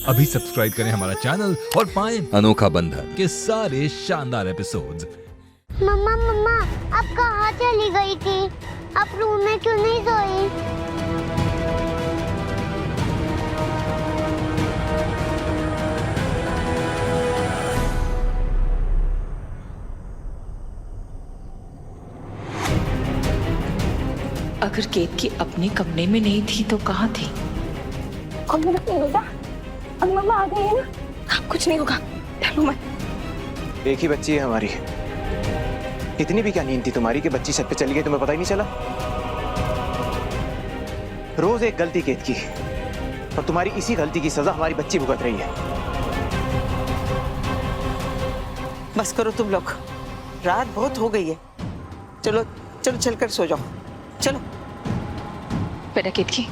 अभी सब्सक्राइब करें हमारा चैनल और पाएं अनोखा बंधन के सारे शानदार एपिसोड्स। मम्मा मम्मा आप कहाँ चली गई थी? आप रूम में क्यों नहीं सोई? अगर केतकी अपने कमरे में नहीं थी तो कहाँ थी? मम्मा आ गई है ना, कुछ नहीं होगा, डरो मत। एक ही बच्ची है हमारी, इतनी भी क्या नींद थी तुम्हारी कि बच्ची छत पे चली गई, तुम्हें पता ही नहीं चला? रोज एक गलती केत की और तुम्हारी इसी गलती की सजा हमारी बच्ची भुगत रही है। बस करो तुम लोग, रात बहुत हो गई है। चलो चलो चलकर सो जाओ, चलो। बेटा केतकी,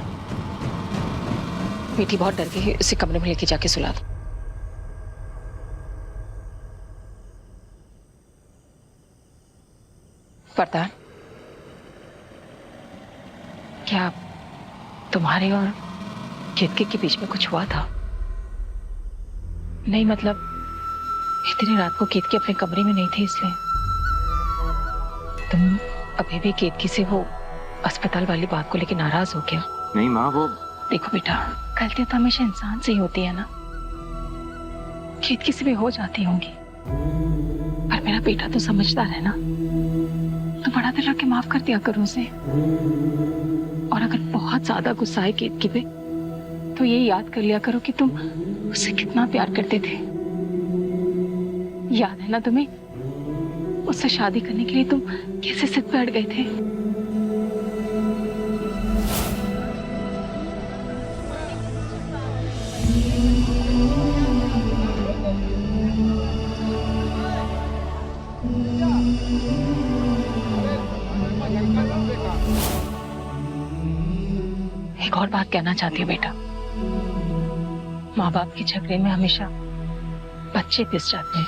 मीठी बहुत डर गई है, उसे कमरे में लेके जाके सुला दो। वरदान, क्या तुम्हारे और केतकी के बीच में कुछ हुआ था? नहीं मतलब इतनी रात को केतकी अपने कमरे में नहीं थी इसलिए तुम अभी भी केतकी से वो अस्पताल वाली बात को लेकर नाराज हो क्या? नहीं माँ, वो देखो बेटा, गलतियां तो हमेशा इंसान से ही होती है ना, केतकी से भी हो जाती होंगी, पर मेरा बेटा तो समझदार है ना, तो बड़ा दिल रख के माफ कर दिया करो उसे। और अगर बहुत ज्यादा गुस्सा है केतकी पे तो ये याद कर लिया करो कि तुम उससे कितना प्यार करते थे। याद है ना तुम्हें, उससे शादी करने के लिए तुम कैसे जिद पे अड़ गए थे? एक और बात कहना चाहती हूँ बेटा, माँ बाप के झगड़े में हमेशा बच्चे पिस जाते हैं।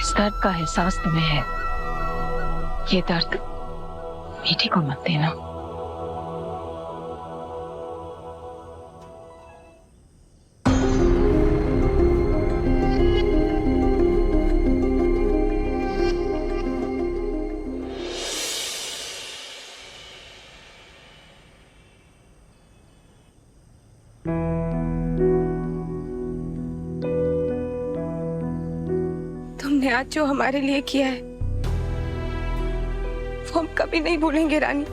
इस दर्द का एहसास तुम्हें है, ये दर्द मीठी को मत देना। तुमने आज जो हमारे लिए किया है वो हम कभी नहीं भूलेंगे रानी।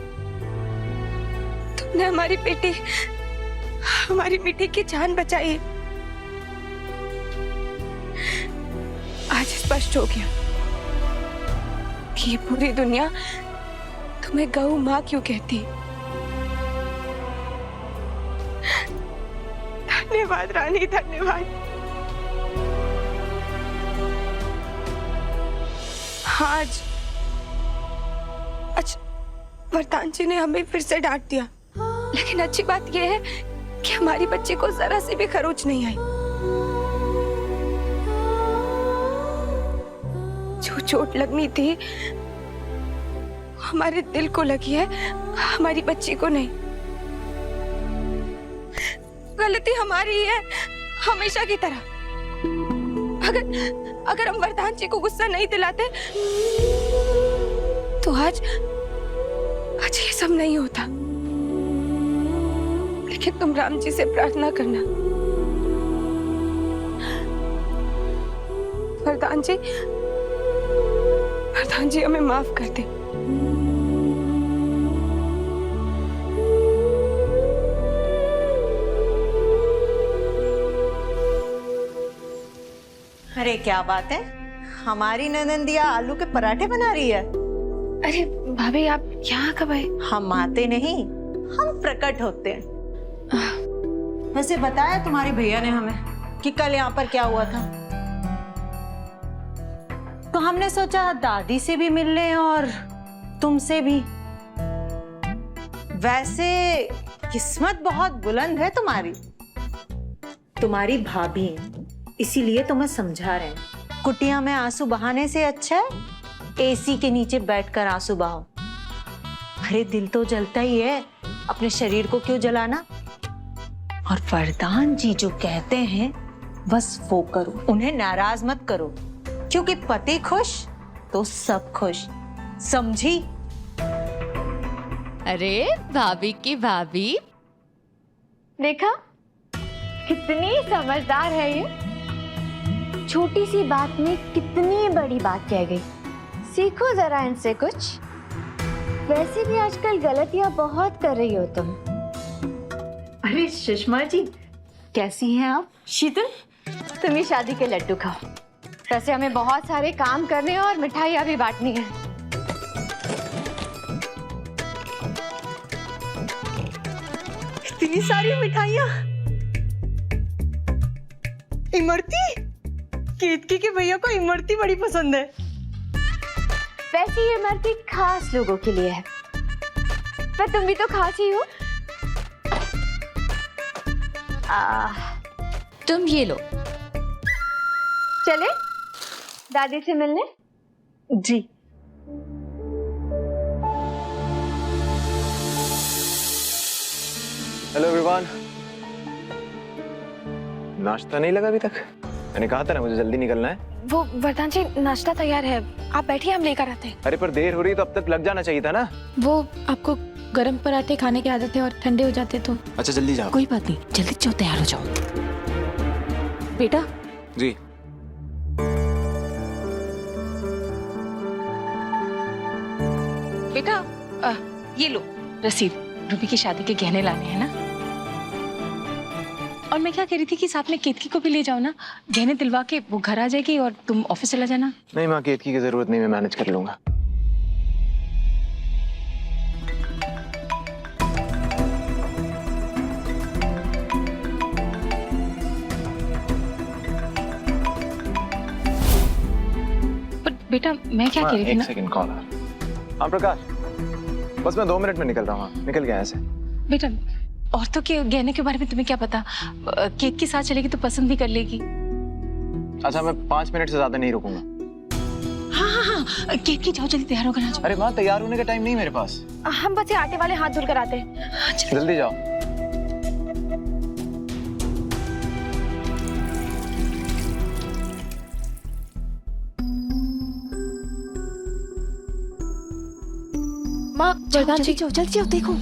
तुमने हमारी बेटी, हमारी मिठी की जान बचाई है। आज स्पष्ट हो गया कि ये पूरी दुनिया तुम्हें गऊ माँ क्यों कहती। धन्यवाद रानी, धन्यवाद। आज वरदान जी ने हमें फिर से डांट दिया, लेकिन अच्छी बात यह है कि हमारी बच्ची को जरा सी भी खरोच नहीं आई। जो चोट लगनी थी हमारे दिल को लगी है, हमारी बच्ची को नहीं। गलती हमारी ही है, हमेशा की तरह। अगर हम वरदान जी को गुस्सा नहीं दिलाते तो आज ये सब नहीं होता। लेकिन तुम राम जी से प्रार्थना करना, वरदान जी हमें माफ कर दे। अरे क्या बात है, हमारी ननंदिया आलू के पराठे बना रही है। अरे भाभी, आप यहाँ कब आए? हम आते नहीं, हम प्रकट होते हैं। वैसे बताया तुम्हारे भैया ने हमें कि कल यहाँ पर क्या हुआ था, तो हमने सोचा दादी से भी मिल लें और तुमसे भी। वैसे किस्मत बहुत बुलंद है तुम्हारी भाभी है, इसीलिए तुम्हें समझा रहे हैं। कुटिया में आंसू बहाने से अच्छा है एसी के नीचे बैठकर आंसू बहाओ। अरे दिल तो जलता ही है, अपने शरीर को क्यों जलाना। और वरदान जी जो कहते हैं बस वो करो, उन्हें नाराज मत करो, क्योंकि पति खुश तो सब खुश, समझी? अरे भाभी की भाभी, देखा कितनी समझदार है ये। छोटी सी बात में कितनी बड़ी बात कह गई। सीखो जरा इनसे कुछ। वैसे भी आजकल गलतियां बहुत कर रही हो तुम। अरे सुषमा जी, कैसी हैं आप? शीतल, तुम ही शादी के लड्डू खाओ। वैसे हमें बहुत सारे काम करने हैं और मिठाइयाँ भी बांटनी है। इतनी सारी मिठाइयाँ। इमरती, केतकी के भैया को इमरती बड़ी पसंद है। वैसे ये इमरती खास लोगों के लिए है, पर तुम भी तो खास ही हो। तुम ये लो। चले दादी से मिलने? जी। Hello everyone. नाश्ता नहीं लगा अभी तक? मैंने कहा था ना मुझे जल्दी निकलना है। वो वरदान जी नाश्ता तैयार है, आप बैठिए, हम लेकर आते हैं। अरे पर देर हो रही तो अब तक लग जाना चाहिए था ना। वो आपको गरम पराठे खाने की आदत है और ठंडे हो जाते तो। अच्छा जल्दी जाओ। कोई बात नहीं, जल्दी जाओ, तैयार हो जाओ। बेटा। जी। बेटा ये लो रसीद, रूबी की शादी के गहने लाने हैं ना। और मैं क्या कह रही थी कि साथ में केतकी को भी ले जाओ ना, गहने दिलवा के वो घर आ जाएगी और तुम ऑफिस चला जाना। नहीं माँ, केतकी की जरूरत नहीं, मैं मैनेज कर लूंगा। पर बेटा मैं क्या कह रही थी ना। एक सेकंड कॉल। हाँ प्रकाश, बस मैं 2 मिनट में निकल रहा हूँ। निकल गया ऐसे। बेटा औरतों के गहने के बारे में तुम्हें क्या पता? केक के साथ चलेगी तो पसंद भी कर लेगी। अच्छा मैं 5 मिनट से ज्यादा नहीं रुकूंगा। हाँ हाँ हाँ, केक की जाओ, जल्दी तैयार होकर आ जाओ। अरे माँ, तैयार होने का टाइम नहीं मेरे पास। हम बस ये आटे वाले हाथ धुल कर आते हैं। जल्दी जाओ। माँ वरदान जी, जल्दी जाओ देखो।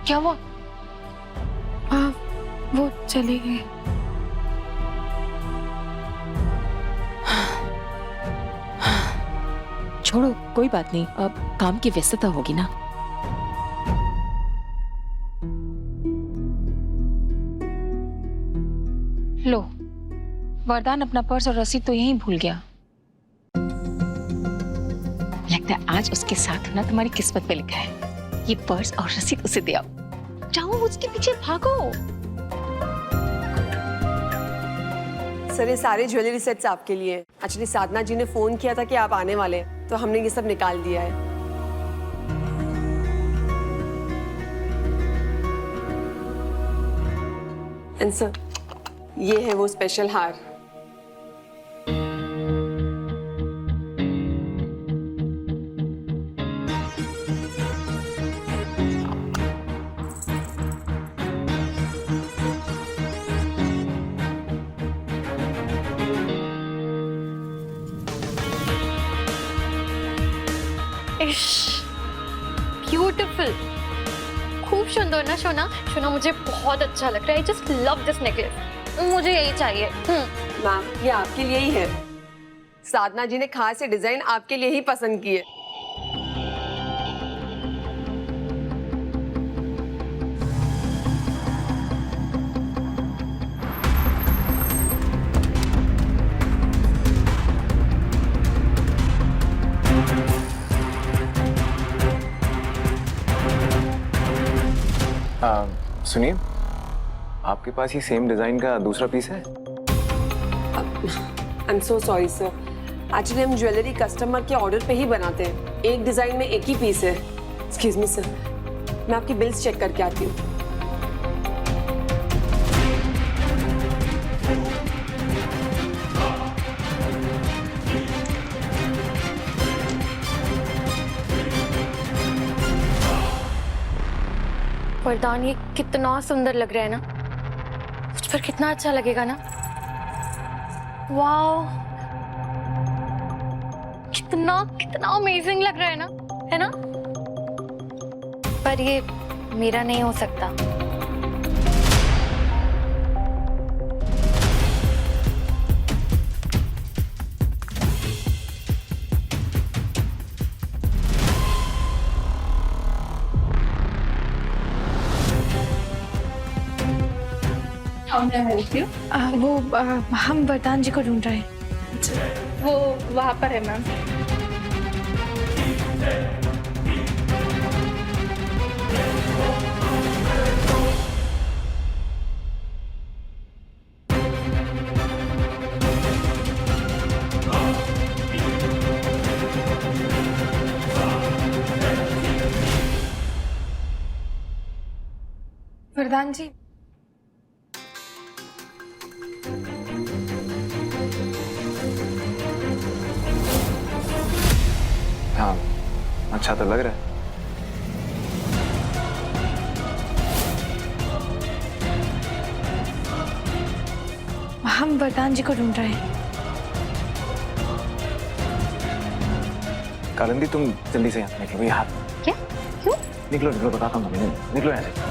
क्या हुआ? वो चले गए। छोड़ो, कोई बात नहीं, अब काम की व्यस्तता होगी ना। लो, वरदान अपना पर्स और रसीद तो यहीं भूल गया। लगता है आज उसके साथ होना तुम्हारी किस्मत पे लिखा है। ये पर्स और रसीद उसे दे आओ। जाओ, उसके पीछे भागो। सर ये सारे ज्वेलरी सेट्स आपके लिए। एक्चुअली साधना जी ने फोन किया था कि आप आने वाले हैं, तो हमने ये सब निकाल दिया है। एंड सर ये है वो स्पेशल हार। ब्यूटीफुल, खूब सुंदर ना सोना। सोना मुझे बहुत अच्छा लग रहा है। I just love this necklace, मुझे यही चाहिए। मैम ये आपके लिए ही है। साधना जी ने खास ये डिजाइन आपके लिए ही पसंद की है। सुनिए, आपके पास ये सेम डिजाइन का दूसरा पीस है? I am so sorry sir, actually हम ज्वेलरी कस्टमर के ऑर्डर पे ही बनाते हैं। एक डिजाइन में एक ही पीस है। एक्सक्यूज मी सर, मैं आपकी बिल्स चेक करके आती हूँ। वरदान, ये कितना सुंदर लग रहा है ना, मुझ पर कितना अच्छा लगेगा ना। वाओ, कितना कितना अमेजिंग लग रहा है ना? पर ये मेरा नहीं हो सकता। हम वरदान जी को ढूंढ रहे हैं। वो वहाँ पर है मैम। वरदान जी, हाँ, अच्छा तो लग रहा है। हम वरदान जी को ढूंढ रहे हैं। कालिंदी, तुम जल्दी से यहाँ निकलो। ये हाथ क्या? क्यों? निकलो निकलो, बताता हूँ। निकलो यहाँ से।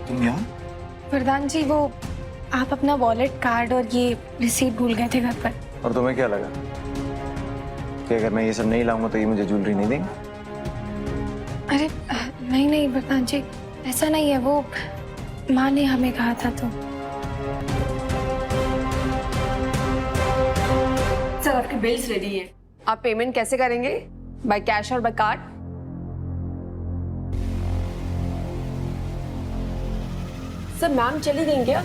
तुम यहाँ? वरदान जी, वो आप अपना वॉलेट, कार्ड और ये रिसीट भूल गए थे घर पर। और तुम्हें क्या लगा कि अगर मैं ये सब नहीं लाऊंगा तो ये मुझे ज्वेलरी नहीं देंगे? अरे नहीं वरदान जी, ऐसा नहीं है। वो माँ ने हमें कहा था तो। सर, आपके बिल्स रेडी है। आप पेमेंट कैसे करेंगे? बाय कैश और बाय कार्ड? सर, मैम चली गई क्या?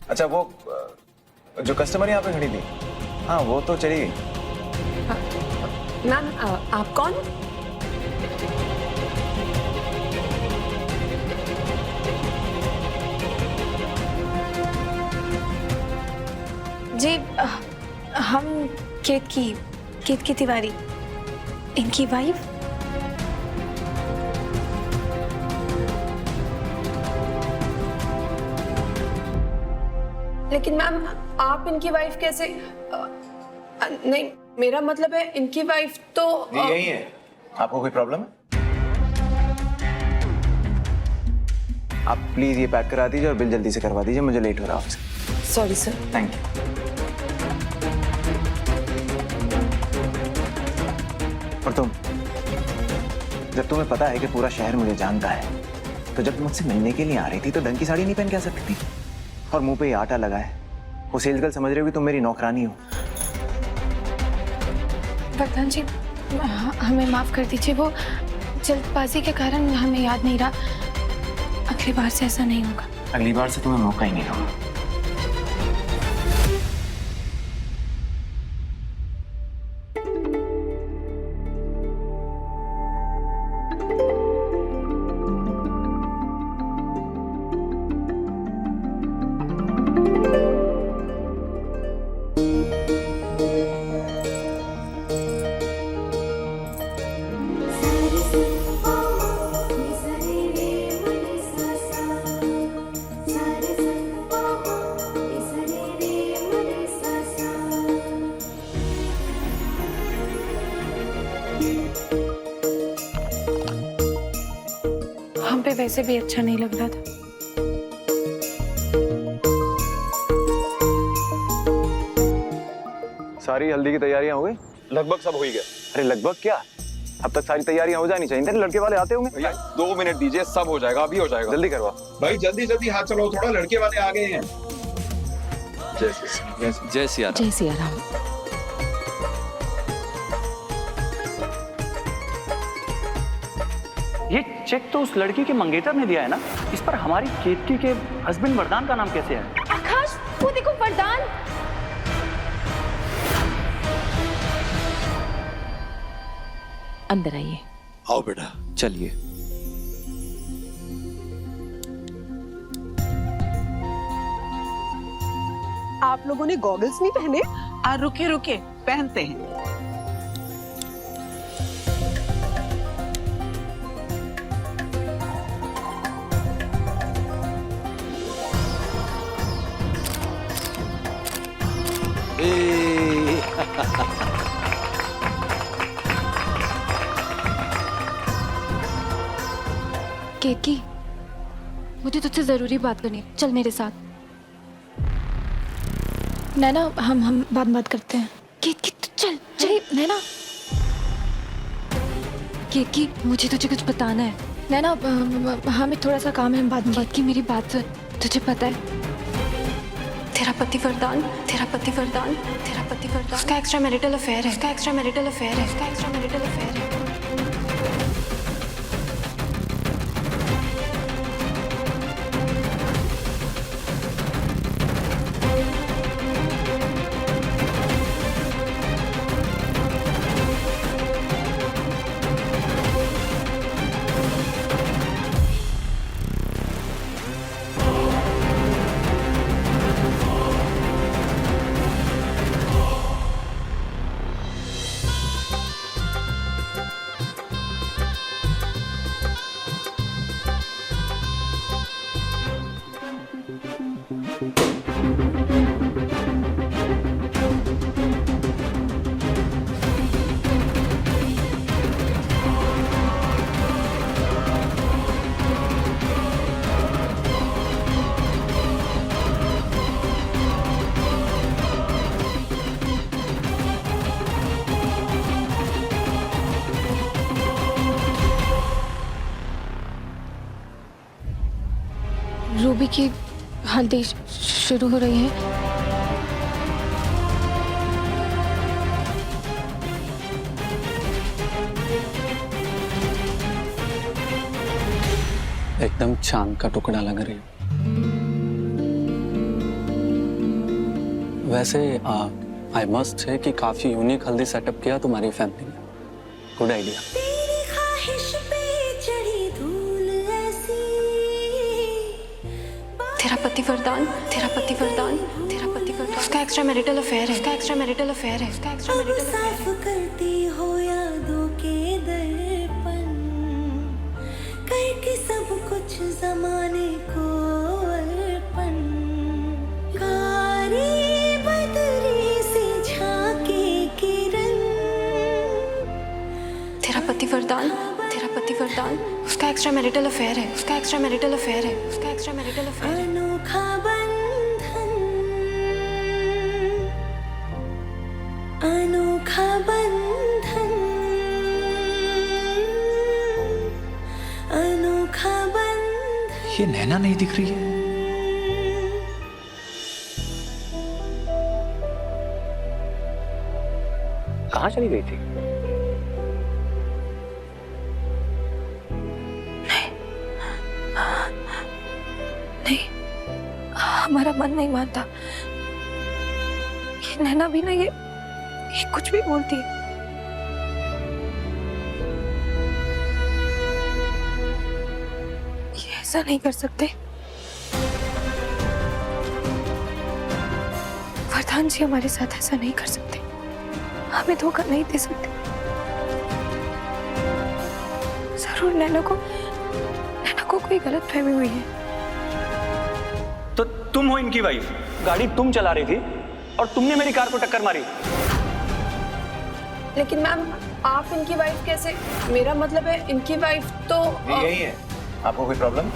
अच्छा, वो जो कस्टमर यहाँ पे खड़ी थी, हाँ वो तो चली गई। मैम, आप कौन? जी, हम केत की तिवारी, इनकी वाइफ। लेकिन मैम, आप इनकी वाइफ कैसे? नहीं, मेरा मतलब है इनकी वाइफ तो यही है। आपको कोई प्रॉब्लम है? आप प्लीज ये पैक करा दीजिए और बिल जल्दी से करवा दीजिए, मुझे लेट हो रहा है office. Sorry sir. Thank you. और तुम, जब तुम्हें पता है कि पूरा शहर मुझे जानता है, तो जब तुम मुझसे मिलने के लिए आ रही थी तो ढंग की साड़ी नहीं पहन के आ सकती थी? और मुंह पे ये आटा लगा है, वो सेल्स गर्ल समझ रही हो कि तुम मेरी नौकरानी हो। वरदान जी, हमें माफ कर दीजिए। वो जल्दबाजी के कारण हमें याद नहीं रहा। अगली बार से ऐसा नहीं होगा। अगली बार से तुम्हें मौका ही नहीं दूंगा। हम पे वैसे भी अच्छा नहीं लग रहा था। सारी हल्दी की तैयारियां हो गई? लगभग सब हो ही गया। अरे लगभग क्या, अब तक सारी तैयारियां हो जानी चाहिए। तेरे लड़के वाले आते होंगे। भैया 2 मिनट दीजिए, सब हो जाएगा, अभी हो जाएगा। जल्दी करवा भाई, जल्दी जल्दी हाथ चलाओ, थोड़ा लड़के वाले आ गए हैं। जय सिया राम। जय सिया राम। ये चेक तो उस लड़की के मंगेतर ने दिया है ना, इस पर हमारी केतकी के हस्बैंड वरदान का नाम कैसे है? आकाश, वो देखो वरदान। अंदर आइए। आओ बेटा। चलिए। आप लोगों ने गॉगल्स नहीं पहने? रुके रुके, पहनते हैं। केतकी, मुझे तुझसे जरूरी बात करनी है, चल मेरे साथ। नैना, हम बात करते हैं। केतकी तू चल चल। नैना, केतकी मुझे तुझे कुछ बताना है। नैना, हमें थोड़ा सा काम है, बाद में बात की। मेरी बात सुन, तुझे पता है तेरा पति वरदान, तेरा पति वरदान, तेरा पति वरदान, उसका एक्स्ट्रा मैरिटल अफेयर है, उसका एक्स्ट्रा मैरिटल अफेयर है, उसका एक्स्ट्रा मैरिटल अफेयर है। रूबी की हल्दी शुरू हो रही है। एकदम चांद का टुकड़ा लग रही है। वैसे आई मस्ट है कि काफी यूनिक हल्दी सेटअप किया तुम्हारी फैमिली ने। Good idea. तेरा पति वरदान, तेरा पति वरदान, तेरा पति वरदान, उसका एक्स्ट्रा मैरिटल अफेयर है, उसका एक्स्ट्रा मैरिटल अफेयर है, उसका एक्स्ट्रा मैरिटल अफेयर है। करती हो यादों के दर्पण, करके सब कुछ जमाने को अर्पण, कारी बदरी से झांके किरण। तेरा पति वरदान, तेरा पति वरदान, उसका एक्स्ट्रा मैरिटल अफेयर है, उसका एक्स्ट्रा मैरिटल अफेयर है, उसका एक्स्ट्रा मैरिटल अफेयर है। अनोखा बंधन, अनोखा बंधन, अनोखा बंधन। ये नैना नहीं दिख रही है। कहाँ चली गई थी? हमारा मन नहीं मानता। ये नैना भी ना, ये कुछ भी बोलती है। ये ऐसा नहीं कर सकते। वरदान जी हमारे साथ ऐसा नहीं कर सकते, हमें धोखा नहीं दे सकते। जरूर नैना को कोई गलतफहमी हुई है। तो तुम हो इनकी वाइफ, गाड़ी तुम चला रही थी और तुमने मेरी कार को टक्कर मारी। लेकिन मैम, आप इनकी वाइफ कैसे? मेरा मतलब है इनकी वाइफ तो यही है। आपको कोई प्रॉब्लम?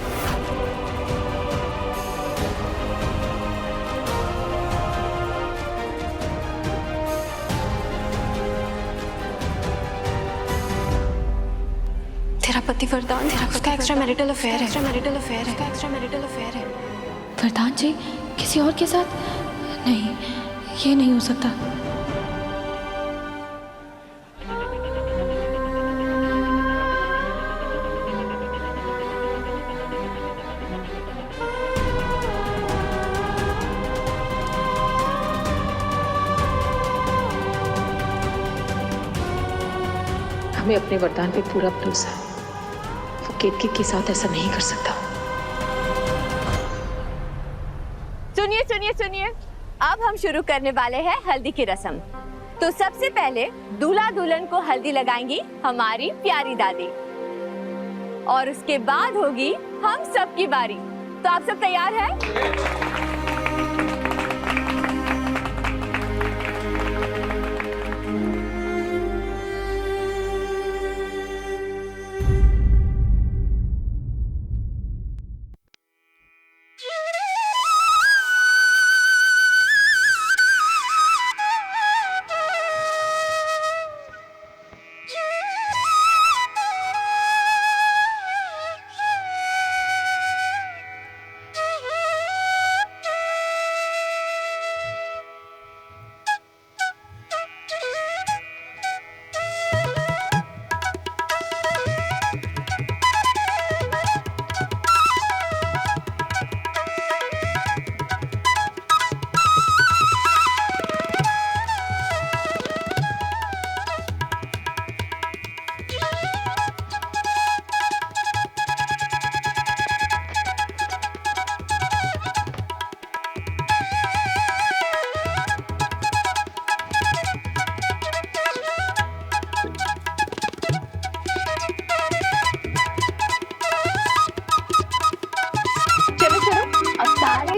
तेरा पति वरदान, तेरा उसका एक्स्ट्रा मैरिटल अफेयर है, एक्स्ट्रा मैरिटल अफेयर है, एक्स्ट्रा मैरिटल अफेयर है। वरदान जी किसी और के साथ? नहीं, ये नहीं हो सकता। हमें अपने वरदान पे पूरा भरोसा है। वो केतकी के साथ ऐसा नहीं कर सकता। सुनिए सुनिए सुनिए, अब हम शुरू करने वाले हैं हल्दी की रस्म। तो सबसे पहले दूल्हा दुल्हन को हल्दी लगाएंगी हमारी प्यारी दादी, और उसके बाद होगी हम सब की बारी। तो आप सब तैयार हैं?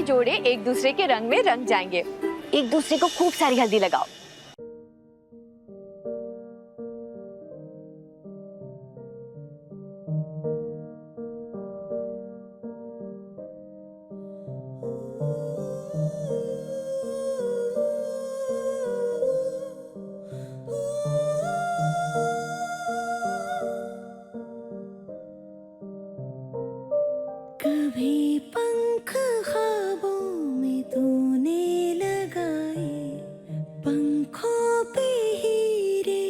जोड़े एक दूसरे के रंग में रंग जाएंगे। एक दूसरे को खूब सारी हल्दी लगाओ। कभी पंख ख्वाबों में तूने लगाए, पंखों पे हीरे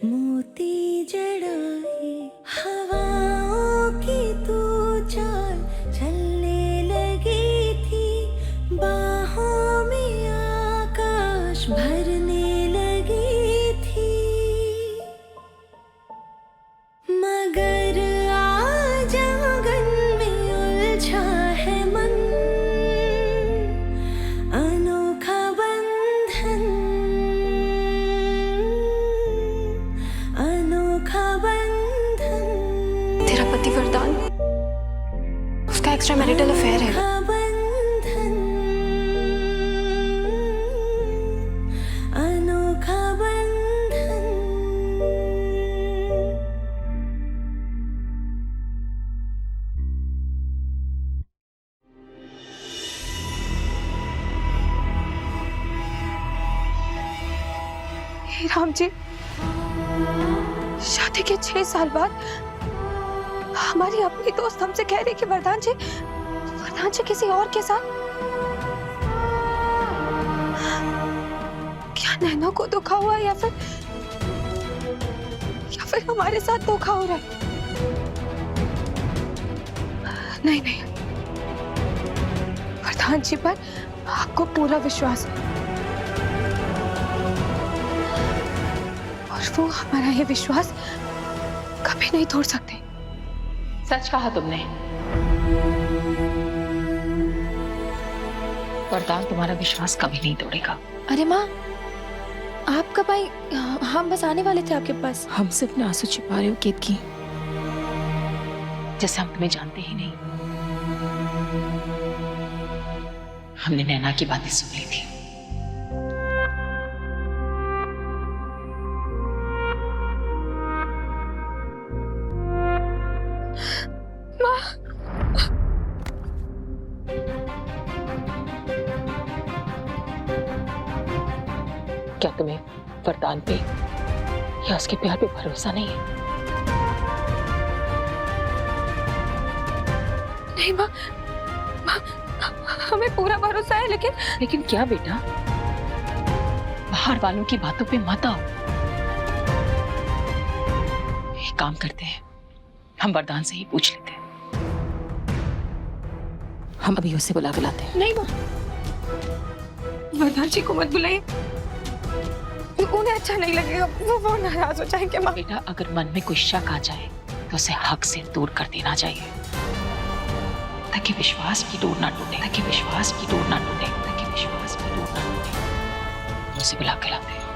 मोती जड़ाए, हवाओं की तू चाल चलने लगी थी, बाहों में आकाश भरने लगी थी, मगर आज आंगन में उलझा है मन, अनोखा बंधन, अनोखा बंधन। तेरा पति वरदान, उसका एक्स्ट्रा मैरिटल अफेयर है। अनोखा बंधन, अनोखा बंधन। हे राम जी, शादी के 6 साल बाद हमारी अपनी दोस्त हमसे कह रही कि वरदान जी किसी और के साथ। क्या नैना को धोखा हुआ या फिर हमारे साथ धोखा हो रहा है? नहीं, वरदान जी पर आपको पूरा विश्वास है और वो हमारा ये विश्वास कभी नहीं तोड़ सकते। सच कहा तुमने। वरदान तुम्हारा विश्वास कभी नहीं तोड़ेगा। अरे माँ, आप कब आई? हम बस आने वाले थे आपके पास। हमसे अपने आंसू छिपा रहे हो केतकी? जैसे हम तुम्हें जानते ही नहीं। हमने नैना की बातें सुन ली थी। क्या तुम्हें वरदान पे या उसके प्यार पे भरोसा नहीं है? नहीं माँ, हमें पूरा भरोसा है, लेकिन क्या बेटा? बाहर वालों की बातों पे मत आओ। एक काम करते हैं, हम वरदान से ही पूछ लेते हैं। हम अभी उसे बुला के लाते हैं। नहीं माँ, वरदान जी को मत बुलाइए। उन्हें अच्छा नहीं लगेगा, वो नाराज हो जाएंगे माँ। बेटा अगर मन में कोई शक आ जाए तो उसे हक से दूर कर देना चाहिए, ताकि विश्वास की डोर ना टूटे, ताकि विश्वास की डोर ना टूटे, ताकि विश्वास की डोर ना टूटे। उसे बुला के लाते हैं।